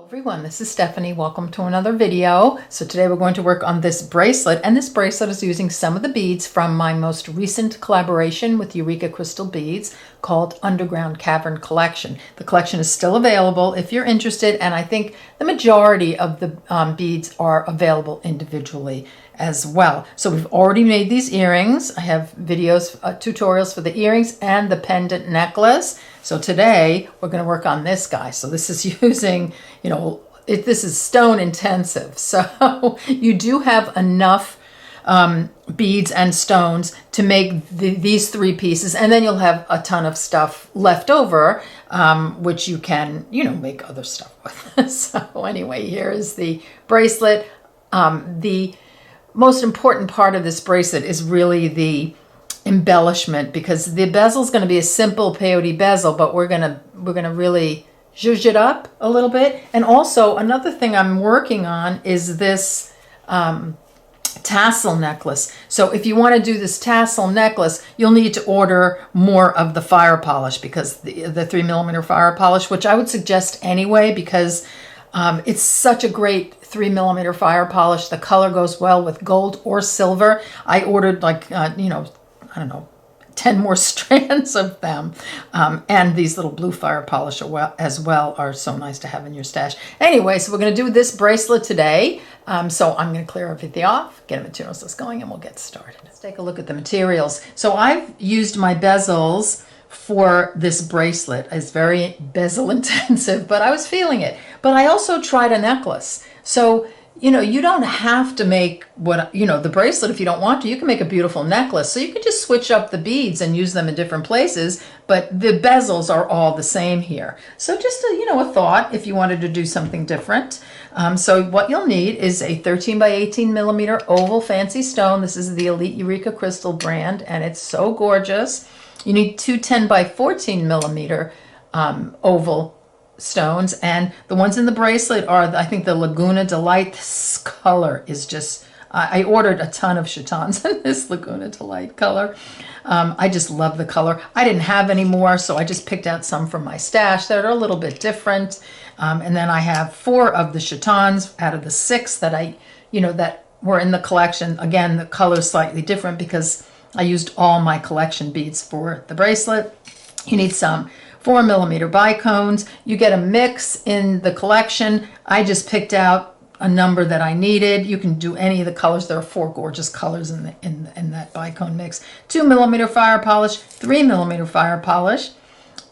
Everyone, this is Stephanie. Welcome to another video. So today we're going to work on this bracelet, and this bracelet is using some of the beads from my most recent collaboration with Eureka Crystal Beads called Underground Cavern Collection. The collection is still available if you're interested, and I think the majority of the beads are available individually as well. So we've already made these earrings. I have videos, tutorials for the earrings and the pendant necklace. So today we're going to work on this guy. So this is using, this is stone intensive. So you do have enough beads and stones to make these three pieces, and then you'll have a ton of stuff left over, which you can, make other stuff with. So anyway, here is the bracelet. The most important part of this bracelet is really the embellishment, because the bezel is going to be a simple peyote bezel, but we're gonna really zhuzh it up a little bit. And also another thing I'm working on is this tassel necklace. So if you want to do this tassel necklace, you'll need to order more of the fire polish, because the 3mm fire polish, which I would suggest anyway, because it's such a great 3mm fire polish. The color goes well with gold or silver. I ordered I don't know, 10 more strands of them. And these little blue fire polish as well are so nice to have in your stash. Anyway, so we're going to do this bracelet today. So I'm going to clear everything off, get a materials list going, and we'll get started. Let's take a look at the materials. So I've used my bezels for this bracelet. It's very bezel intensive, but I was feeling it. But I also tried a necklace. So you don't have to make the bracelet if you don't want to. You can make a beautiful necklace. So you can just switch up the beads and use them in different places, but the bezels are all the same here. So just a thought if you wanted to do something different. So what you'll need is a 13 by 18 millimeter oval fancy stone. This is the Elite Eureka Crystal brand, and it's so gorgeous. You need two 10 by 14 millimeter oval stones, and the ones in the bracelet are, I think, the Laguna Delight. This color is just, I ordered a ton of chatons in this Laguna Delight color. I just love the color. I didn't have any more, so I just picked out some from my stash that are a little bit different. And then I have 4 of the chatons out of the 6 that that were in the collection. Again, the color is slightly different because I used all my collection beads for the bracelet. You need some 4mm bicones. You get a mix in the collection. I just picked out a number that I needed. You can do any of the colors. There are 4 gorgeous colors in that bicone mix. 2mm fire polish, 3mm fire polish.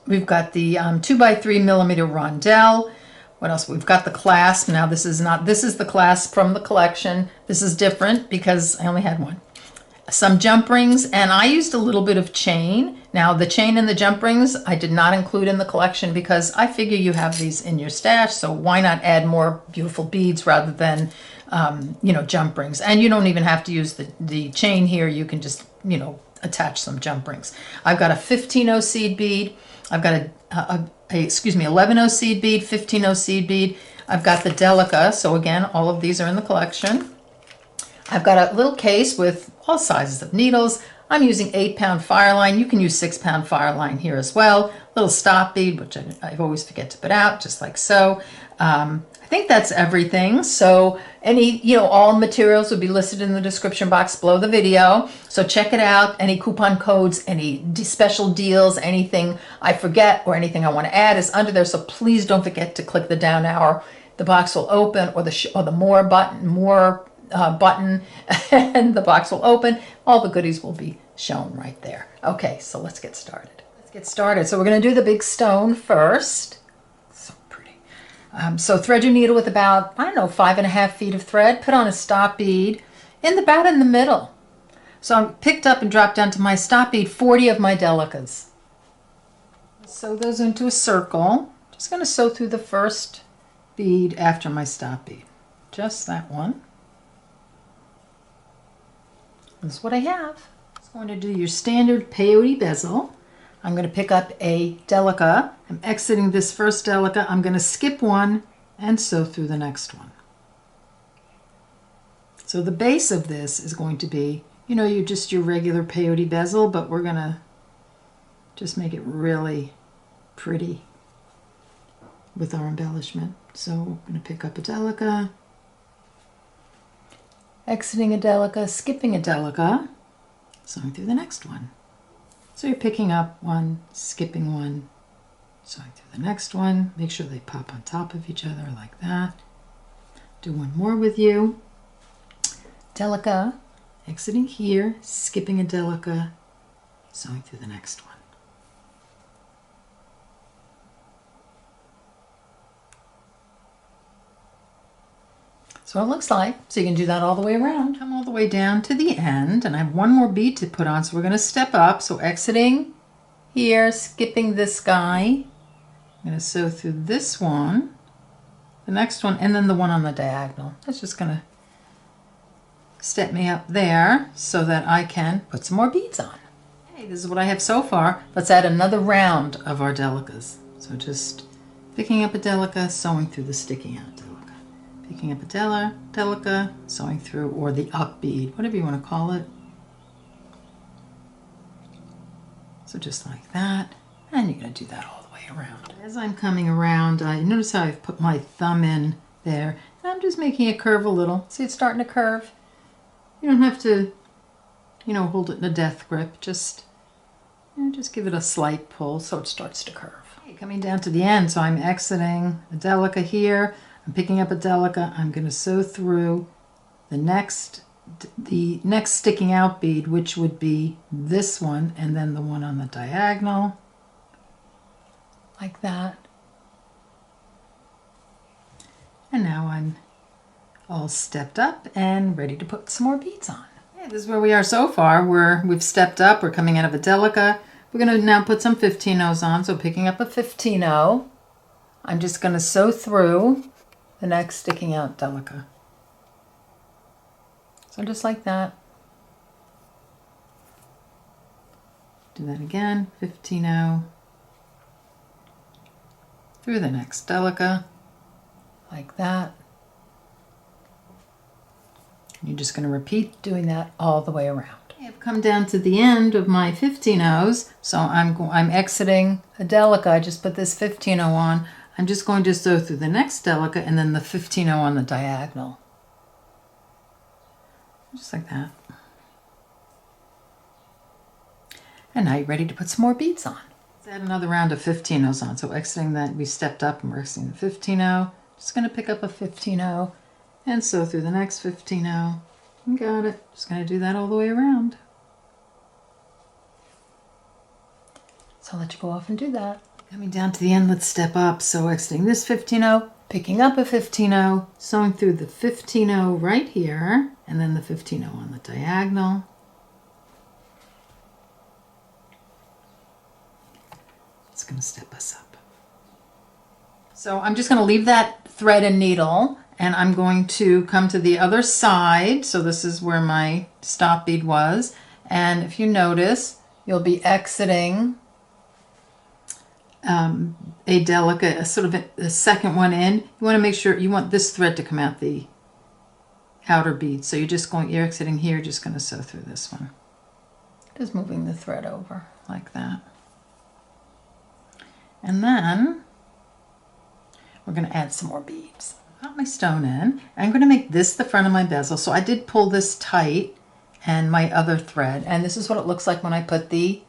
We've got the 2x3mm rondelle. What else? We've got the clasp. Now this is the clasp from the collection. This is different because I only had one. Some jump rings, and I used a little bit of chain. Now the chain and the jump rings I did not include in the collection because I figure you have these in your stash, so why not add more beautiful beads rather than jump rings. And you don't even have to use the chain here. You can just attach some jump rings. I've got a 15-0 seed bead. I've got a 11-0 seed bead, 15-0 seed bead. I've got the Delica, so again, all of these are in the collection. I've got a little case with all sizes of needles. I'm using 8-pound fire line. You can use 6-pound fire line here as well. Little stop bead, which I always forget to put out, just like so. I think that's everything. So all materials will be listed in the description box below the video. So check it out. Any coupon codes, any special deals, anything I forget or anything I want to add is under there. So please don't forget to click the down arrow. The box will open, or the more button, and the box will open. All the goodies will be shown right there. Okay, so let's get started. So we're going to do the big stone first. So pretty. So thread your needle with about, 5.5 feet of thread. Put on a stop bead about in the middle. So I picked up and dropped down to my stop bead 40 of my Delicas. Sew those into a circle. Just going to sew through the first bead after my stop bead. Just that one. That's what I have. It's going to do your standard peyote bezel. I'm going to pick up a Delica. I'm exiting this first Delica. I'm going to skip one and sew through the next one. So the base of this is going to be, your regular peyote bezel, but we're going to just make it really pretty with our embellishment. So we're going to pick up a delica, exiting a delica, skipping a delica, sewing through the next one. So you're picking up one, skipping one, sewing through the next one. Make sure they pop on top of each other like that. Do one more with you. Delica, exiting here, skipping a delica, sewing through the next one. So it looks like. So you can do that all the way around. Come all the way down to the end, and I have one more bead to put on, so we're going to step up. So exiting here, skipping this guy. I'm going to sew through this one, the next one, and then the one on the diagonal. That's just going to step me up there so that I can put some more beads on. Okay, this is what I have so far. Let's add another round of our delicas. So just picking up a delica, sewing through the sticking out delica. Picking up a delica, sewing through, or the up bead, whatever you want to call it. So just like that, and you're going to do that all the way around. As I'm coming around, notice how I've put my thumb in there, and I'm just making it curve a little. See, it's starting to curve. You don't have to, hold it in a death grip. Just give it a slight pull so it starts to curve. Okay, coming down to the end, so I'm exiting a delica here. I'm picking up a delica. I'm going to sew through the next sticking out bead, which would be this one, and then the one on the diagonal, like that. And now I'm all stepped up and ready to put some more beads on. Okay, this is where we are so far. We've stepped up. We're coming out of a delica. We're going to now put some 15-0s on. So picking up a 15-0, I'm just going to sew through the next sticking out delica. So just like that. Do that again, 15-0 through the next delica, like that. And you're just going to repeat doing that all the way around. I've come down to the end of my 15-0s, so I'm exiting a delica. I just put this 15-0 on. I'm just going to sew through the next delica and then the 15-0 on the diagonal. Just like that. And now you're ready to put some more beads on. Let's add another round of 15-0s on. So exiting that, we stepped up and we're exiting the 15-0. Just going to pick up a 15-0 and sew through the next 15-0. You got it. Just going to do that all the way around. So I'll let you go off and do that. Coming down to the end, let's step up. So exiting this 15-0, picking up a 15-0, sewing through the 15-0 right here, and then the 15-0 on the diagonal. It's going to step us up. So I'm just going to leave that thread and needle, and I'm going to come to the other side. So this is where my stop bead was. And if you notice, you'll be exiting a delica, sort of a second one in. You want to make sure you want this thread to come out the outer bead. So you're exiting here, just going to sew through this one. Just moving the thread over like that. And then we're going to add some more beads. Put my stone in. I'm going to make this the front of my bezel. So I did pull this tight and my other thread. And this is what it looks like when I put the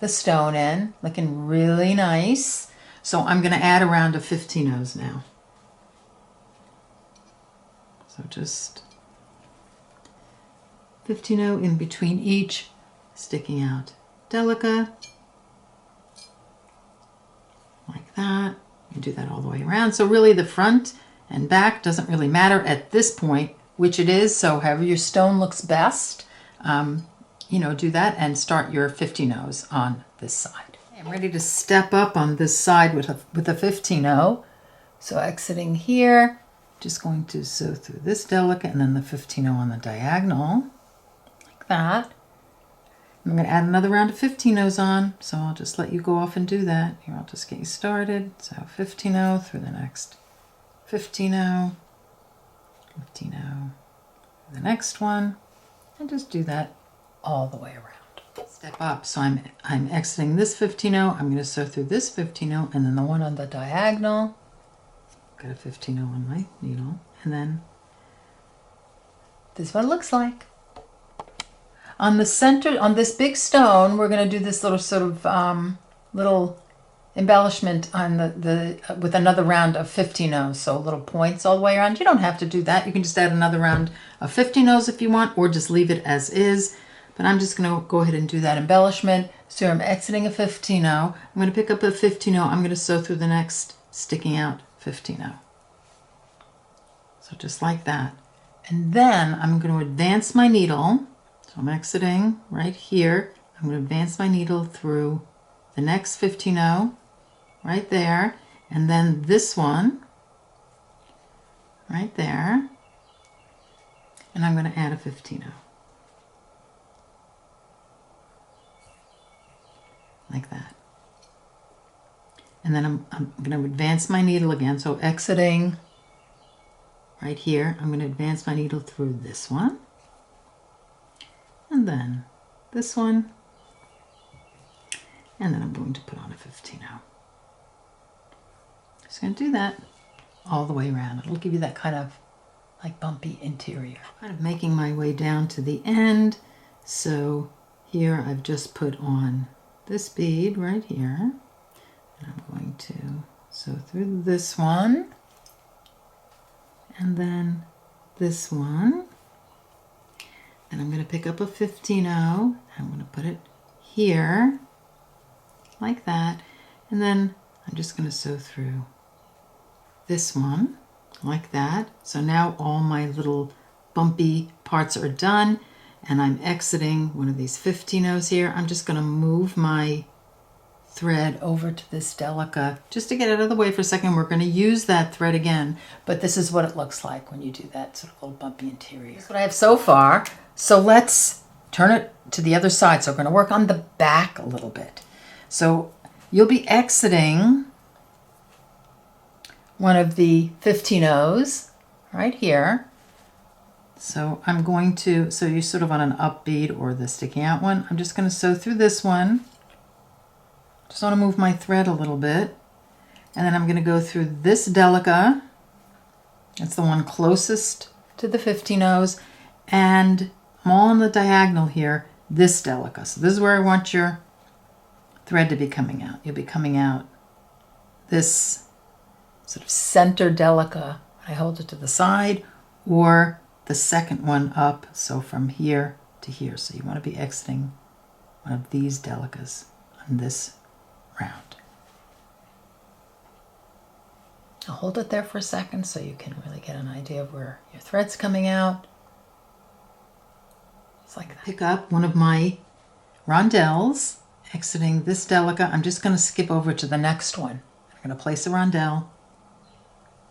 stone in, looking really nice. So I'm going to add a round of 15-0s now. So just 15-0 in between each sticking out delica, like that. You do that all the way around. So really the front and back doesn't really matter at this point, which it is. So however your stone looks best, do that and start your 15-0s on this side. I'm ready to step up on this side with a 15-0. So exiting here, just going to sew through this delica and then the 15-0 on the diagonal, like that. I'm going to add another round of 15-0s on, so I'll just let you go off and do that. Here, I'll just get you started. So 15-0 through the next 15-0, 15-0, the next one, and just do that all the way around. Step up. So I'm exiting this 15-0. I'm going to sew through this 15-0 and then the one on the diagonal, got a 15-0 on my needle, and then this is what it looks like. On the center, on this big stone, we're going to do this little sort of little embellishment on the with another round of 15-0s, so little points all the way around. You don't have to do that. You can just add another round of 15-0s if you want, or just leave it as is. But I'm just going to go ahead and do that embellishment. So I'm exiting a 15-0. I'm going to pick up a 15-0. I'm going to sew through the next sticking out 15-0. So just like that. And then I'm going to advance my needle. So I'm exiting right here. I'm going to advance my needle through the next 15-0 right there, and then this one right there, and I'm going to add a 15-0 like that. And then I'm going to advance my needle again, so exiting right here, I'm going to advance my needle through this one, and then this one, and then I'm going to put on a 15-0. Just going to do that all the way around. It'll give you that kind of like bumpy interior. Kind of making my way down to the end. So here I've just put on this bead right here. And I'm going to sew through this one. And then this one. And I'm going to pick up a 15-0. I'm going to put it here like that. And then I'm just going to sew through this one like that. So now all my little bumpy parts are done, and I'm exiting one of these 15-0s here. I'm just going to move my thread over to this Delica just to get it out of the way for a second. We're going to use that thread again, but this is what it looks like when you do that sort of little bumpy interior. That's what I have so far. So let's turn it to the other side. So we're going to work on the back a little bit. So you'll be exiting one of the 15-0s right here. So I'm going to, so you're sort of on an up bead or the sticking out one. I'm just going to sew through this one. Just want to move my thread a little bit. And then I'm going to go through this Delica. It's the one closest to the 15-0s. And I'm all on the diagonal here, this Delica. So this is where I want your thread to be coming out. You'll be coming out this sort of center Delica. I hold it to the side, or the second one up, so from here to here. So you want to be exiting one of these Delicas on this round. I'll hold it there for a second so you can really get an idea of where your thread's coming out. It's like that. Pick up one of my rondelles, exiting this Delica. I'm just going to skip over to the next one. I'm going to place a rondelle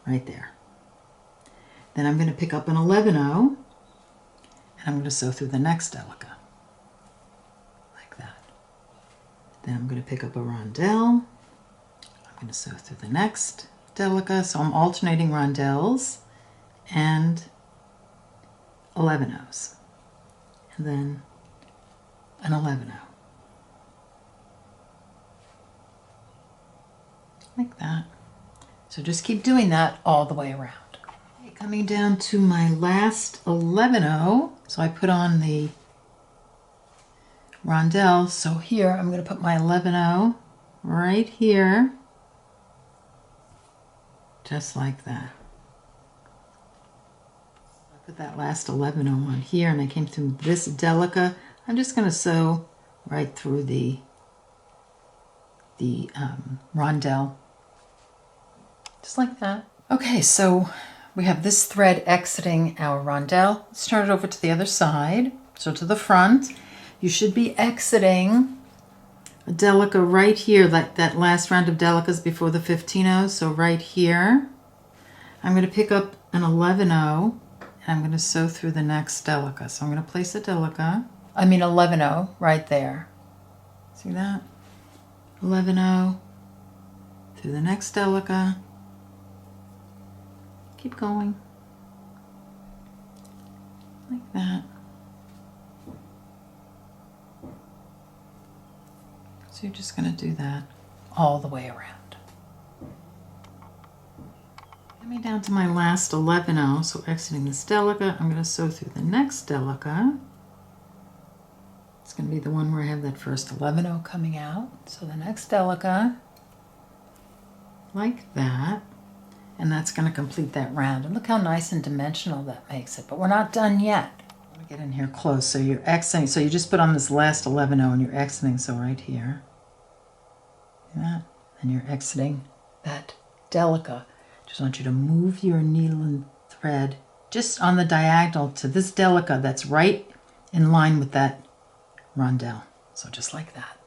right there. Then I'm going to pick up an 11-0, and I'm going to sew through the next Delica like that. Then I'm going to pick up a rondelle. I'm going to sew through the next Delica. So I'm alternating rondelles and 11-0s, and then an 11-0 like that. So just keep doing that all the way around. Okay, coming down to my last 11-0, so I put on the rondelle. So here I'm going to put my 11-0 right here, just like that. I put that last 11-0 on here, and I came through this Delica. I'm just going to sew right through the rondelle, just like that. Okay, so we have this thread exiting our rondelle. Let's turn it over to the other side. So to the front, you should be exiting a Delica right here, like that last round of Delicas before the 15-0. So right here, I'm going to pick up an 11-0, and I'm going to sew through the next Delica. So I'm going to place a 11-0 right there. See that? 11-0 through the next Delica. Keep going like that. So you're just going to do that all the way around. Coming down to my last 11-0, so exiting this delica, I'm going to sew through the next delica. It's going to be the one where I have that first 11-0 coming out. So the next delica, like that, and that's going to complete that round. And look how nice and dimensional that makes it. But we're not done yet. Let me get in here close. So you're exiting. So you just put on this last 11-0 and you're exiting. So right here, see that? And you're exiting that delica. Just want you to move your needle and thread just on the diagonal to this delica that's right in line with that rondelle. So just like that.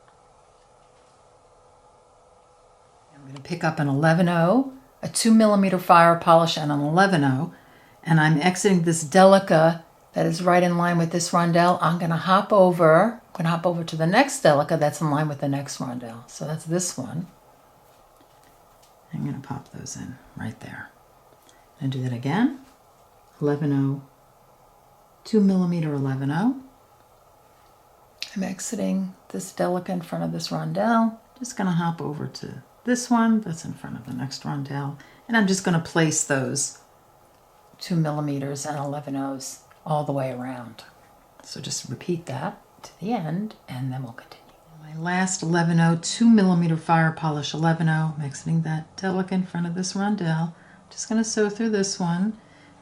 I'm going to pick up an 11-0, a 2mm fire polish, and an 11-0, and I'm exiting this delica that is right in line with this rondelle. I'm going to hop over to the next delica that's in line with the next rondelle. So that's this one. I'm going to pop those in right there. And do that again. 11-0, 2mm 11-0. I'm exiting this delica in front of this rondelle. Just going to hop over to this one that's in front of the next rondelle. And I'm just going to place those 2mm and 11-0s all the way around. So just repeat that to the end, and then we'll continue. My last 11-0, 2mm fire polish 11-0. I'm exiting that delica in front of this rondelle. Just going to sew through this one.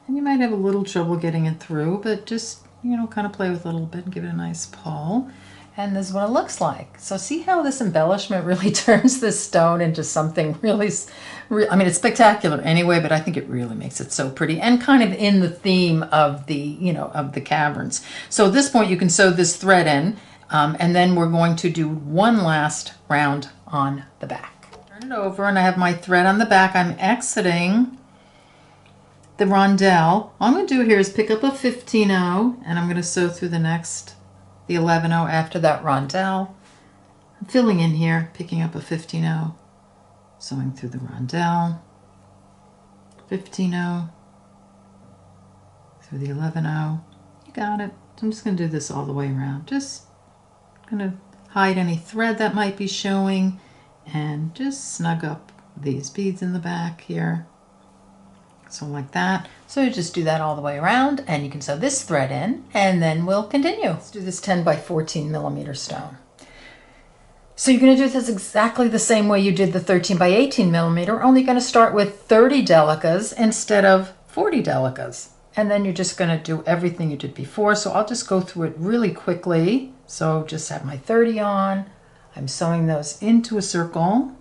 And you might have a little trouble getting it through, but just, you know, kind of play with it a little bit and give it a nice pull. And this is what it looks like. So see how this embellishment really turns this stone into something really, I mean, it's spectacular anyway, but I think it really makes it so pretty and kind of in the theme of the, you know, of the caverns. So at this point you can sew this thread in, and then we're going to do one last round on the back. Turn it over and I have my thread on the back. I'm exiting the rondelle. All I'm going to do here is pick up a 15-0 and I'm going to sew through the 11-0 after that rondelle. I'm filling in here, picking up a 15-0, sewing through the rondelle, 15-0, through the 11-0. You got it. I'm just going to do this all the way around. Just going to hide any thread that might be showing and just snug up these beads in the back here. So like that. So you just do that all the way around and you can sew this thread in and then we'll continue. Let's do this 10 by 14mm stone. So you're going to do this exactly the same way you did the 13 by 18mm, only going to start with 30 delicas instead of 40 delicas. And then you're just going to do everything you did before. So I'll just go through it really quickly. So just have my 30 on. I'm sewing those into a circle.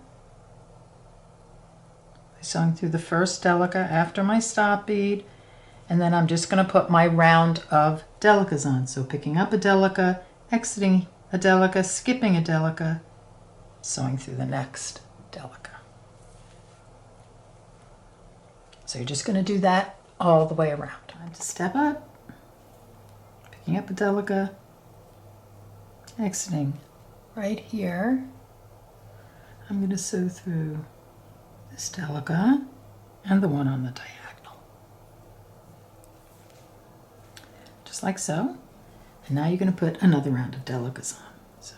Sewing through the first delica after my stop bead, and then I'm just going to put my round of delicas on. So picking up a delica, exiting a delica, skipping a delica, sewing through the next delica. So you're just going to do that all the way around. Time to step up, picking up a delica, exiting right here. I'm going to sew through this delica and the one on the diagonal. Just like so. And now you're going to put another round of delicas on. So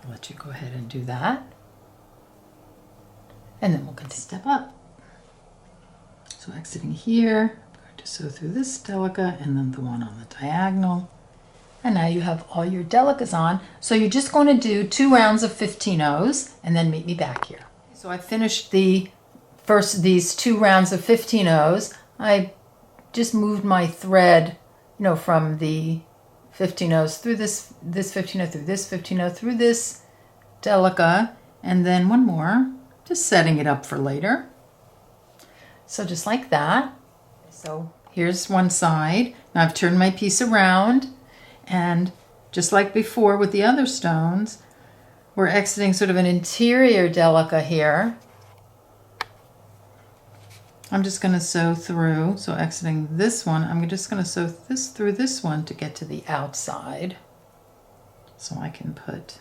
I'll let you go ahead and do that. And then we'll continue. Step up. So exiting here, I'm going to sew through this delica and then the one on the diagonal. And now you have all your delicas on. So you're just going to do 2 rounds of 15-0s and then meet me back here. So I finished these 2 rounds of 15-0s. I just moved my thread, you know, from the 15-0s through this 15-0, through this 15-0, through this delica, and then one more, just setting it up for later. So just like that. So here's one side. Now I've turned my piece around, and just like before with the other stones, we're exiting sort of an interior delica here. I'm just going to sew through, so exiting this one, I'm just going to sew this through this one to get to the outside. So I can put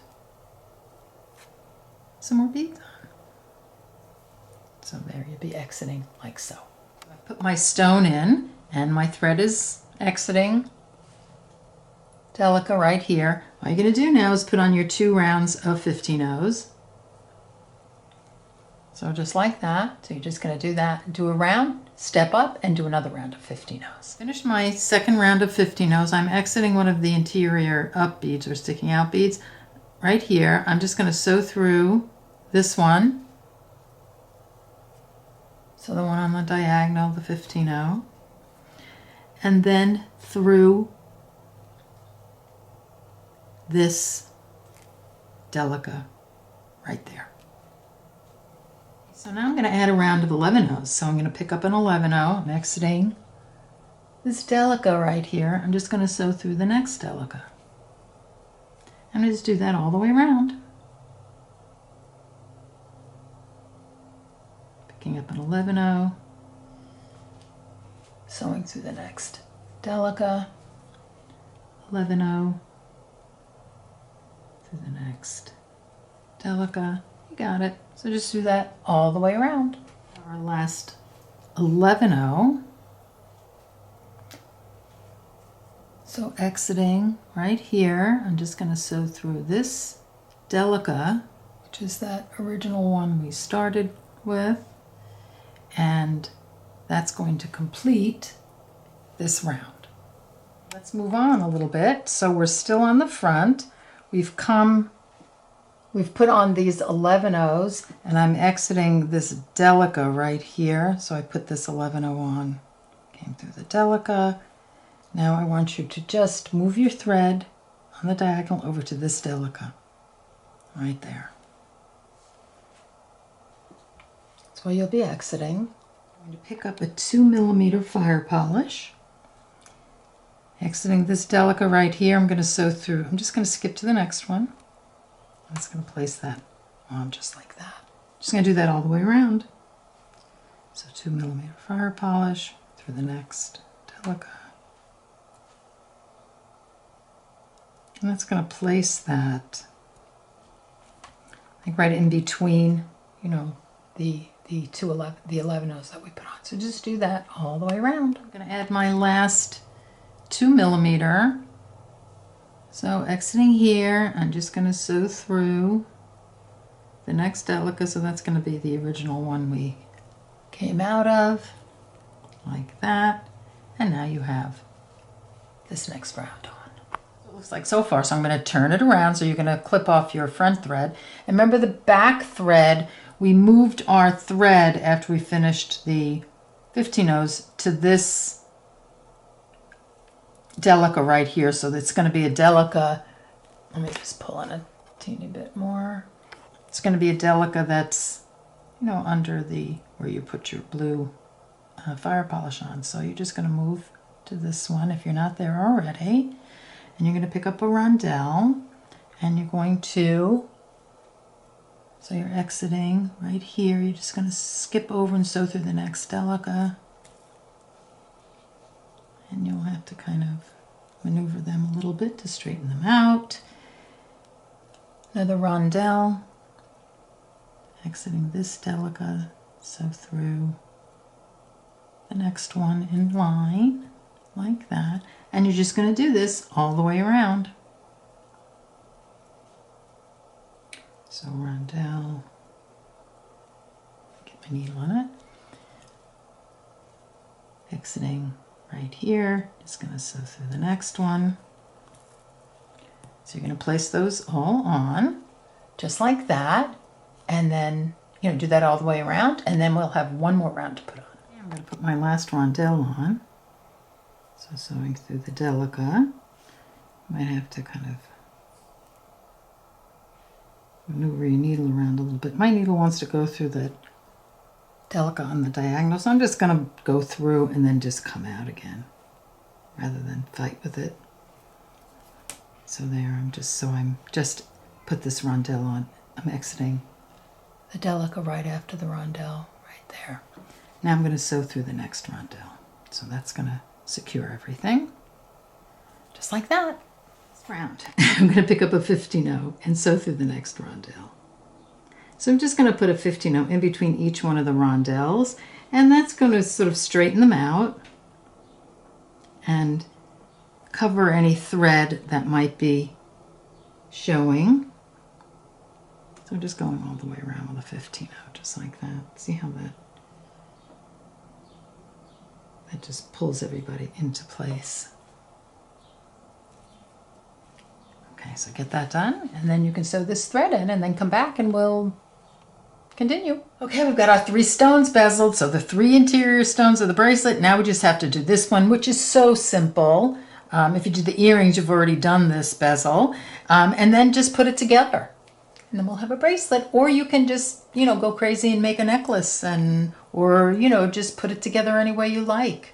some more beads on. So there you'll be exiting like so. I put my stone in and my thread is exiting delica right here. All you're going to do now is put on your 2 rounds of 15-0s. So just like that. So you're just going to do that, do a round, step up, and do another round of 50 no's. Finished my second round of 50 no's. I'm exiting one of the interior up beads or sticking out beads right here. I'm just going to sew through this one. So the one on the diagonal, the 50 no, and then through this delica right there. So now I'm going to add a round of 11 O's. So I'm going to pick up an 11 O. I'm exiting this delica right here. I'm just going to sew through the next delica. And I just do that all the way around. Picking up an 11 O. Sewing through the next delica. 11 O. Through the next delica. You got it. So just do that all the way around. Our last 11 O. So exiting right here, I'm just going to sew through this delica, which is that original one we started with, and that's going to complete this round. Let's move on a little bit. So we're still on the front. We've put on these 11 O's, and I'm exiting this delica right here. So I put this 11 O on, came through the delica. Now I want you to just move your thread on the diagonal over to this delica, right there. That's where you'll be exiting. I'm going to pick up a 2mm fire polish. Exiting this delica right here, I'm going to sew through. I'm just going to skip to the next one. I'm just going to place that on just like that. Just going to do that all the way around. So 2mm fire polish through the next delica. And that's going to place that like right in between, you know, the 11 O's that we put on. So just do that all the way around. I'm going to add my last 2mm. So exiting here, I'm just going to sew through the next delica. So that's going to be the original one we came out of, like that. And now you have this next round on. It looks like so far. So I'm going to turn it around. So you're going to clip off your front thread. And remember the back thread, we moved our thread after we finished the 15 O's to this delica right here. So it's going to be a delica. Let me just pull in a teeny bit more. It's going to be a delica that's, you know, under the where you put your blue fire polish on. So you're just going to move to this one if you're not there already, and you're going to pick up a rondelle, and you're going to, so you're exiting right here. You're just going to skip over and sew through the next delica. And you'll have to kind of maneuver them a little bit to straighten them out. Another rondelle. Exiting this delica, sew through the next one in line, like that. And you're just going to do this all the way around. So rondelle, get my needle on it. Exiting right here, just going to sew through the next one. So you're going to place those all on, just like that, and then, you know, do that all the way around, and then we'll have one more round to put on. I'm going to put my last rondelle on. So sewing through the delica, might have to kind of maneuver your needle around a little bit. My needle wants to go through the delica on the diagonal, so I'm just going to go through and then just come out again rather than fight with it. So there, I'm just put this rondelle on. I'm exiting the delica right after the rondelle right there. Now I'm going to sew through the next rondelle. So that's going to secure everything just like that. This round I'm going to pick up a 15-0 and sew through the next rondelle. So I'm just going to put a 15-0 in between each one of the rondelles, and that's going to sort of straighten them out and cover any thread that might be showing. So just going all the way around with a 15 out, just like that. See how that just pulls everybody into place. Okay, so get that done, and then you can sew this thread in and then come back and we'll continue. Okay, we've got our 3 stones bezeled, so the 3 interior stones of the bracelet. Now we just have to do this one, which is so simple. If you do the earrings, you've already done this bezel, and then just put it together. And then we'll have a bracelet, or you can just, you know, go crazy and make a necklace, or, you know, just put it together any way you like.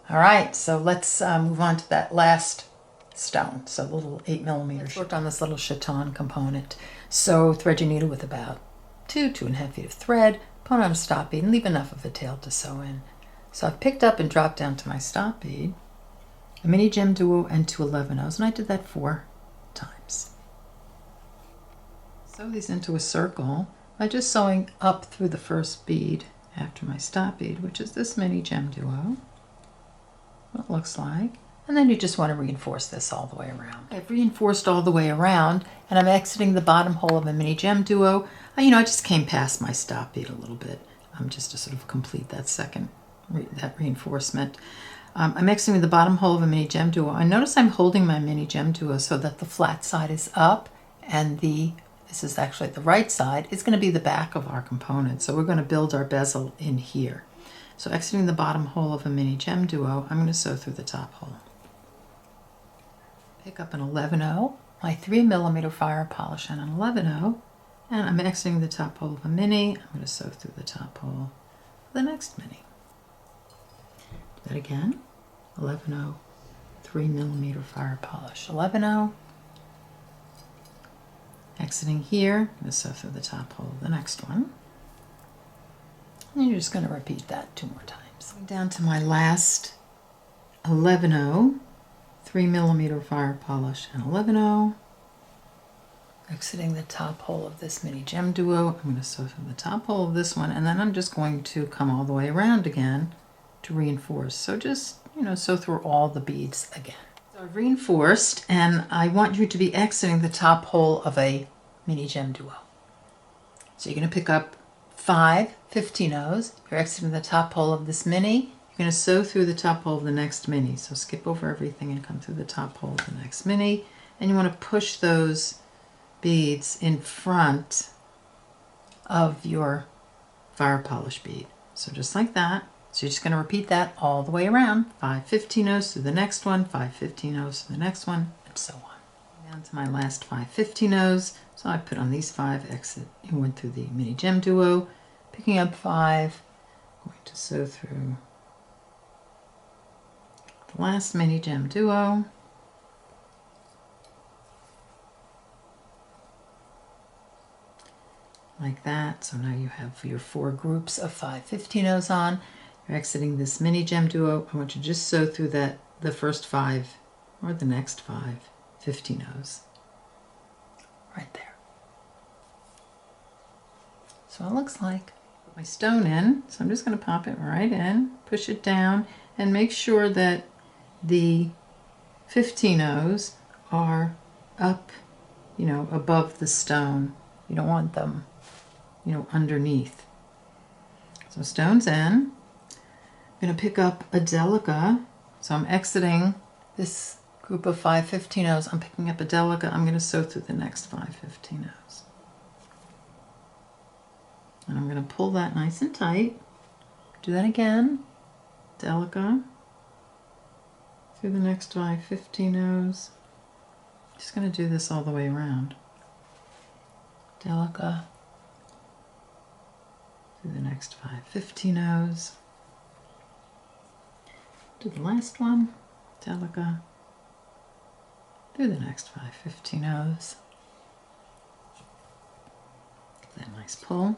All right, so let's move on to that last stone. So the little 8mm. Let's work on this little chaton component. So thread your needle with about 2.5 feet of thread, put on a stop bead, and leave enough of a tail to sew in. So I've picked up and dropped down to my stop bead a mini gem duo and 2 11-ohs, and I did that 4 times. Sew these into a circle by just sewing up through the first bead after my stop bead, which is this mini gem duo. What it looks like. And then you just want to reinforce this all the way around. I've reinforced all the way around, and I'm exiting the bottom hole of a mini gem duo. You know, I just came past my stop bead a little bit, just to sort of complete that that reinforcement. I'm exiting the bottom hole of a mini gem duo. I notice I'm holding my mini gem duo so that the flat side is up, and this is actually the right side, is going to be the back of our component. So we're going to build our bezel in here. So exiting the bottom hole of a mini gem duo, I'm going to sew through the top hole. Pick up an 11-oh, my 3mm fire polish and an 11-oh, and I'm exiting the top hole of a mini. I'm going to sew through the top hole of the next mini. Do that again. 11-oh, 3mm fire polish, 11-oh. Exiting here, I'm going to sew through the top hole of the next one. And you're just going to repeat that 2 more times. Going down to my last 11-oh, 3mm fire polish and 11-oh. Exiting the top hole of this mini gem duo, I'm going to sew through the top hole of this one, and then I'm just going to come all the way around again to reinforce. So just, you know, sew through all the beads again. So I've reinforced, and I want you to be exiting the top hole of a mini gem duo. So you're going to pick up 5 15-ohs. You're exiting the top hole of this mini. You're going to sew through the top hole of the next mini. So skip over everything and come through the top hole of the next mini. And you want to push those beads in front of your fire polish bead. So just like that. So you're just going to repeat that all the way around. 5 15-ohs through the next one, 5 15-ohs through the next one, and so on. Down to my last 5 15-ohs. So I put on these 5, exit, and went through the mini gem duo, picking up 5, going to sew through the last mini gem duo. Like that. So now you have your 4 groups of 5 15-ohs on. You're exiting this mini gem duo. I want you to just sew through the first 5 or the next 5 15-ohs. Right there. So it looks like. Put my stone in, so I'm just going to pop it right in, push it down, and make sure that the 15-ohs are up, you know, above the stone. You don't want them, you know, underneath. So stone's in. I'm going to pick up a delica. So I'm exiting this group of 5 15-ohs. I'm picking up a delica. I'm going to sew through the next 5 15-ohs. And I'm going to pull that nice and tight. Do that again. Delica. Through the next 5 15-ohs. Just going to do this all the way around. Delica. Through the next 5 15-ohs. Do the last one. Delica. Through the next 5 15-ohs. That nice pull.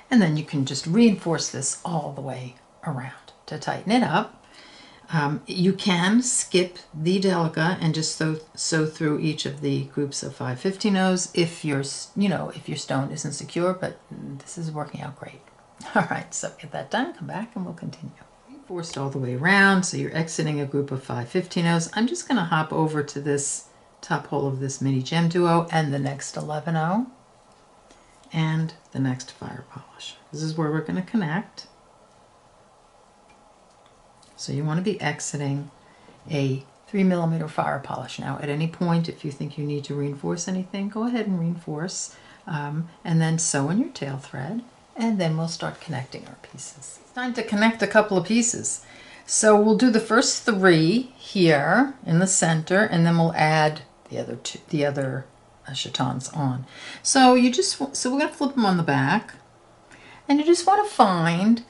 And then you can just reinforce this all the way around to tighten it up. You can skip the delica and just sew through each of the groups of 5 15-ohs if your stone isn't secure, but this is working out great. All right, so get that done, come back and we'll continue. Reinforced all the way around, so you're exiting a group of 5 15-ohs. I'm just going to hop over to this top hole of this mini gem duo and the next 11-0 and the next fire polish. This is where we're going to connect. So you want to be exiting a 3mm fire polish. Now at any point, if you think you need to reinforce anything, go ahead and reinforce, and then sew in your tail thread, and then we'll start connecting our pieces. It's time to connect a couple of pieces. So we'll do the first 3 here in the center, and then we'll add the other chatons on. So we're going to flip them on the back, and you just want to find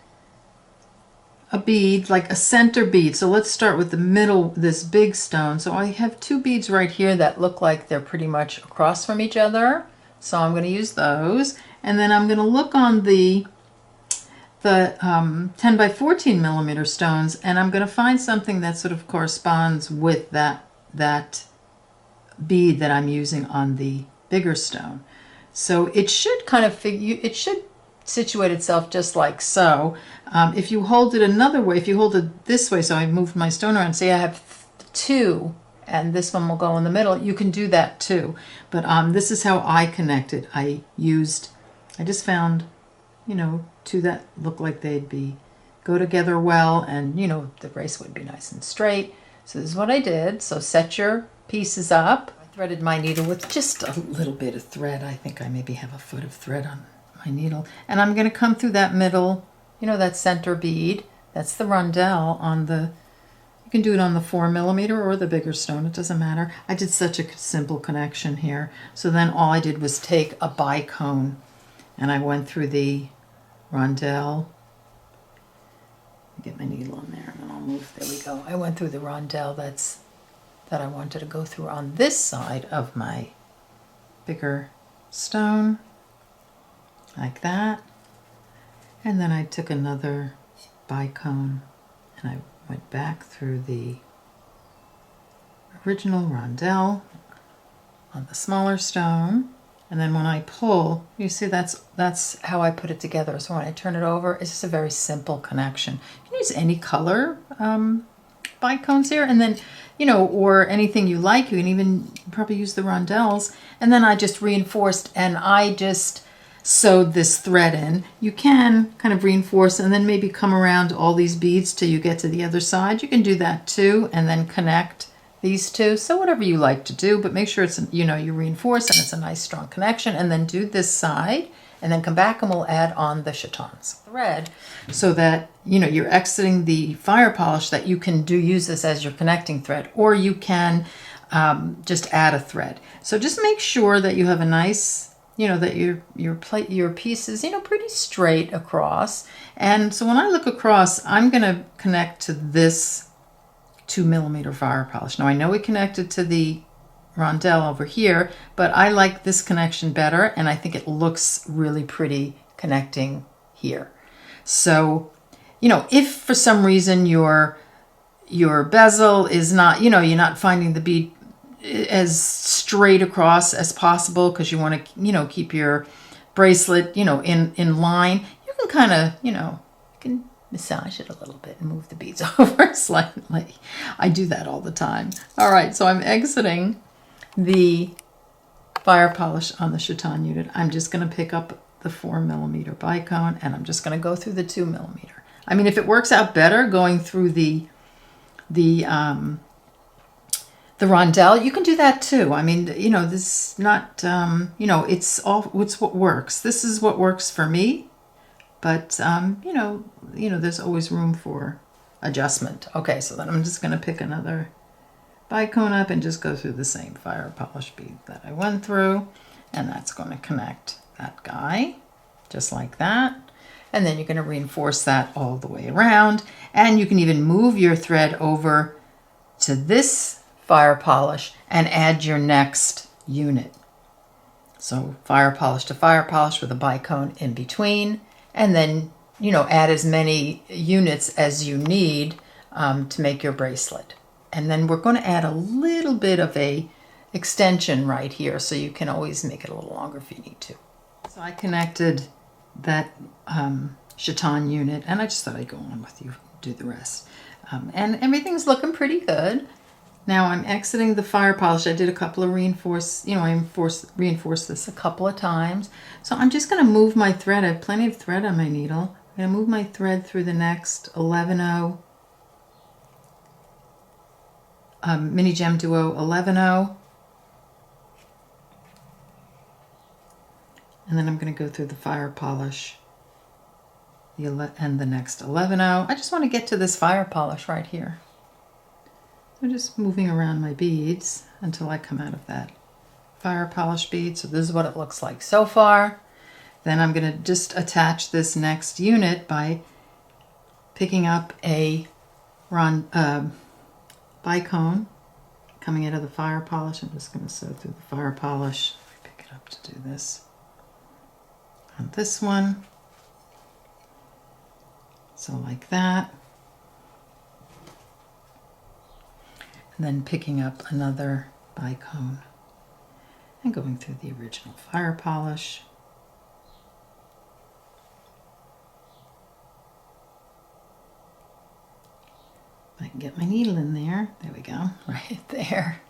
a bead, like a center bead. So let's start with the middle, this big stone. So I have 2 beads right here that look like they're pretty much across from each other. So I'm going to use those, and then I'm going to look on the 10 by 14 millimeter stones, and I'm going to find something that sort of corresponds with that bead that I'm using on the bigger stone. So it should kind of it should situate itself just like so. If you hold it another way, if you hold it this way, so I moved my stone around, say I have 2 and this one will go in the middle, you can do that too. But this is how I connected. I just found, 2 that look like they'd go together well, and the bracelet would be nice and straight. So this is what I did. So set your pieces up. I threaded my needle with just a little bit of thread. I think I maybe have a foot of thread on my needle, and I'm going to come through that middle, that center bead. That's the rondelle on the, you can do it on the 4mm or the bigger stone, it doesn't matter. I did such a simple connection here. So then all I did was take a bicone and I went through the rondelle. Get my needle on there and then I'll move. There we go. I went through the rondelle that I wanted to go through on this side of my bigger stone, like that. And then I took another bicone and I went back through the original rondelle on the smaller stone. And then when I pull, you see that's how I put it together. So when I turn it over, it's just a very simple connection. You can use any color bicones here, and then, or anything you like. You can even probably use the rondelles. And then I just reinforced, and I just sewed this thread in. You can kind of reinforce and then maybe come around all these beads till you get to the other side. You can do that too, and then connect these 2. So whatever you like to do, but make sure it's, you reinforce and it's a nice strong connection, and then do this side and then come back and we'll add on the chatons thread, so that, you're exiting the fire polish, that you can use this as your connecting thread, or you can just add a thread. So just make sure that you have a nice, that your piece is, pretty straight across. And so when I look across, I'm going to connect to this 2mm fire polish. Now I know we connected to the rondelle over here, but I like this connection better, and I think it looks really pretty connecting here. So, if for some reason your bezel is not, you're not finding the bead as straight across as possible because you want to, keep your bracelet, in line, you can kind of, you can massage it a little bit and move the beads over slightly. I do that all the time. All right, so I'm exiting the fire polish on the chaton unit. I'm just going to pick up the 4mm bicone, and I'm just going to go through the 2mm. I mean, if it works out better going through the rondelle, you can do that too. I mean, this is not, it's what works. This is what works for me. But, there's always room for adjustment. Okay, so then I'm just going to pick another bicone up and just go through the same fire polish bead that I went through. And that's going to connect that guy, just like that. And then you're going to reinforce that all the way around. And you can even move your thread over to this fire polish and add your next unit. So fire polish to fire polish with a bicone in between. And then, add as many units as you need to make your bracelet. And then we're going to add a little bit of a extension right here, so you can always make it a little longer if you need to. So I connected that chaton unit, and I just thought I'd go on with you, do the rest. And everything's looking pretty good. Now I'm exiting the fire polish. I did a couple of reinforced this a couple of times. So I'm just going to move my thread. I have plenty of thread on my needle. I'm going to move my thread through the next 11-0 mini gem duo 11-0, and then I'm going to go through the fire polish and the next 11-0. I just want to get to this fire polish right here. I'm just moving around my beads until I come out of that fire polish bead. So this is what it looks like so far. Then I'm going to just attach this next unit by picking up a bicone coming out of the fire polish. I'm just going to sew through the fire polish. Pick it up to do this on this one. So like that. And then picking up another bicone and going through the original fire polish. I can get my needle in there. There we go, right there.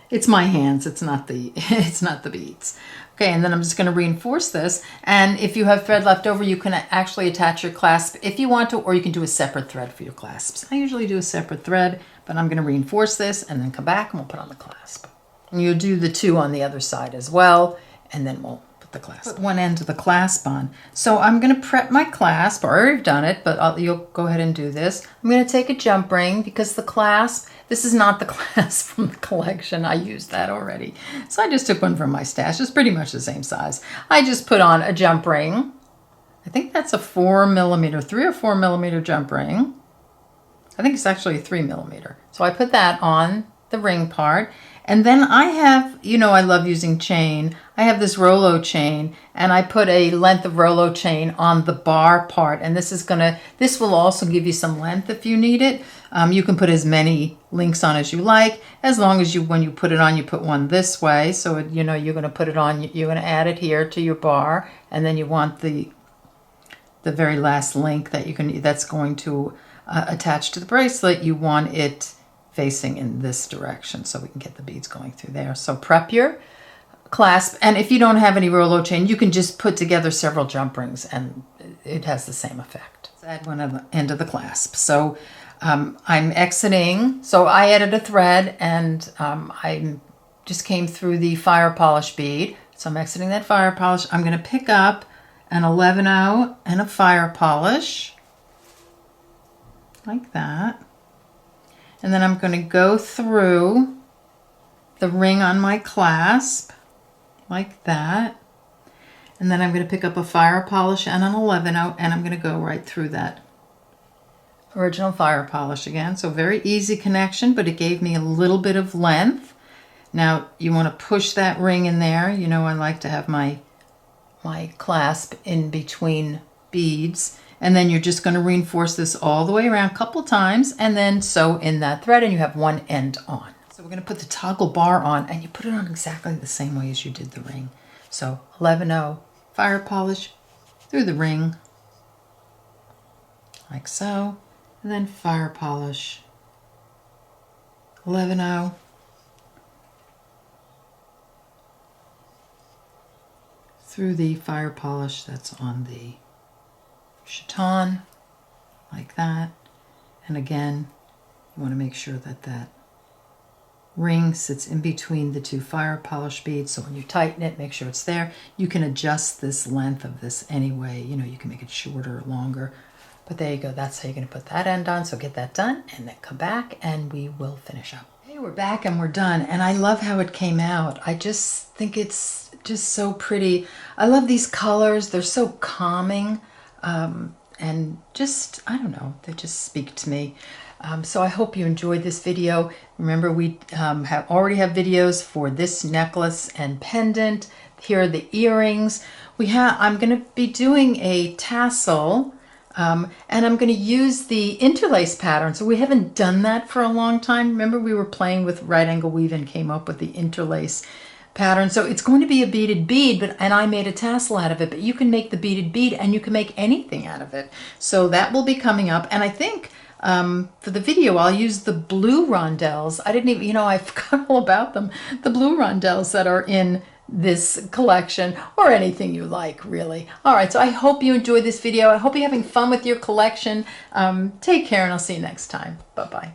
It's my hands, it's not the beads. Okay, and then I'm just going to reinforce this. And if you have thread left over, you can actually attach your clasp if you want to, or you can do a separate thread for your clasps. I usually do a separate thread, but I'm going to reinforce this and then come back and we'll put on the clasp. And you'll do the two on the other side as well, and then we'll put the clasp. Put one end of the clasp on. So I'm going to prep my clasp. I already have done it, but you'll go ahead and do this. I'm going to take a jump ring because the clasp, this is not the clasp from the collection. I used that already. So I just took one from my stash. It's pretty much the same size. I just put on a jump ring. I think that's a 4mm, 3 or 4mm jump ring. I think it's actually a 3mm. So I put that on the ring part. And then I have, I love using chain. I have this Rolo chain, and I put a length of Rolo chain on the bar part. And this will also give you some length if you need it. You can put as many links on as you like, as long as when you put it on, you put one this way. So, you're going to put it on, you're going to add it here to your bar, and then you want the very last link that's going to attach to the bracelet. You want it facing in this direction so we can get the beads going through there. So prep your clasp, and if you don't have any Rolo chain, you can just put together several jump rings and it has the same effect. Let's add one at the end of the clasp. So I'm exiting, so I added a thread, and I just came through the fire polish bead. So I'm exiting that fire polish. I'm going to pick up an 11-0 and a fire polish like that. And then I'm going to go through the ring on my clasp like that. And then I'm going to pick up a fire polish and an 11-0, and I'm going to go right through that original fire polish again. So very easy connection, but it gave me a little bit of length. Now you want to push that ring in there. I like to have my clasp in between beads. And then you're just going to reinforce this all the way around a couple times and then sew in that thread, and you have one end on. So we're going to put the toggle bar on, and you put it on exactly the same way as you did the ring. So 11-0 fire polish through the ring like so, and then fire polish 11-0 through the fire polish that's on the chaton like that. And again, you want to make sure that ring sits in between the two fire polish beads, so when you tighten it, make sure it's there. You can adjust this length of this anyway. You can make it shorter or longer, but there you go. That's how you're going to put that end on. So get that done and then come back and we will finish up. Hey, we're back and we're done, and I love how it came out. I just think it's just so pretty. I love these colors. They're so calming. And just, I don't know, they just speak to me. So I hope you enjoyed this video. Remember, we already have videos for this necklace and pendant. Here are the earrings. I'm going to be doing a tassel, and I'm going to use the interlace pattern. So we haven't done that for a long time. Remember, we were playing with right angle weave and came up with the interlace pattern. So it's going to be a beaded bead, and I made a tassel out of it, but you can make the beaded bead and you can make anything out of it. So that will be coming up, and I think For the video, I'll use the blue rondelles. I didn't even, I forgot all about them. The blue rondelles that are in this collection, or anything you like, really. All right, so I hope you enjoyed this video. I hope you're having fun with your collection. Take care, and I'll see you next time. Bye-bye.